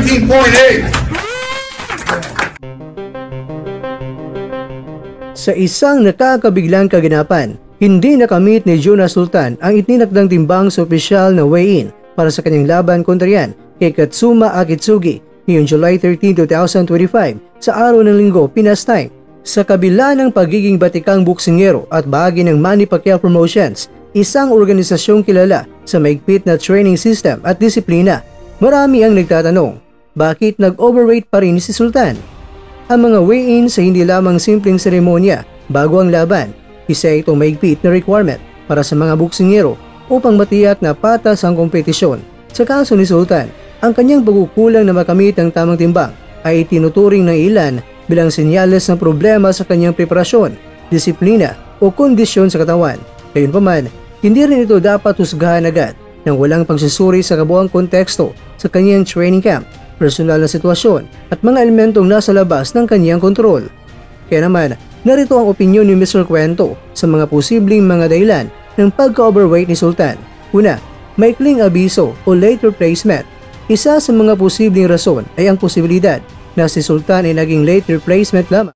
17.8. Sa isang nakakabiglang kaganapan, hindi nakamit ni Jonas Sultan ang itinakdang timbang sa opisyal na weigh-in para sa kanyang laban kontra yan kay Katsuma Akitsugi ngayong July 13, 2025 sa araw ng Linggo, Pinas time. Sa kabila ng pagiging batikang boksingero at bahagi ng Manny Pacquiao Promotions, isang organisasyong kilala sa maigpit na training system at disiplina, marami ang nagtatanong, bakit nag-overweight pa rin si Sultan? Ang mga weigh-in sa hindi lamang simpleng seremonya bago ang laban, isa itong maigpit na requirement para sa mga boksingero upang matiyak na patas ang kompetisyon. Sa kaso ni Sultan, ang kanyang pagkukulang na makamit ang tamang timbang ay tinuturing ng ilan bilang senyales ng problema sa kanyang preparasyon, disiplina o kondisyon sa katawan. Gayunpaman, hindi rin ito dapat husgahan agad nang walang pagsusuri sa kabuuang konteksto sa kanyang training camp, personal na sitwasyon at mga elementong nasa labas ng kanyang kontrol. Kaya naman, narito ang opinyon ni Mr. Kwento sa mga posibleng mga dahilan ng pagka-overweight ni Sultan. Una, maikling abiso o late replacement. Isa sa mga posibleng rason ay ang posibilidad na si Sultan ay naging late replacement lamang.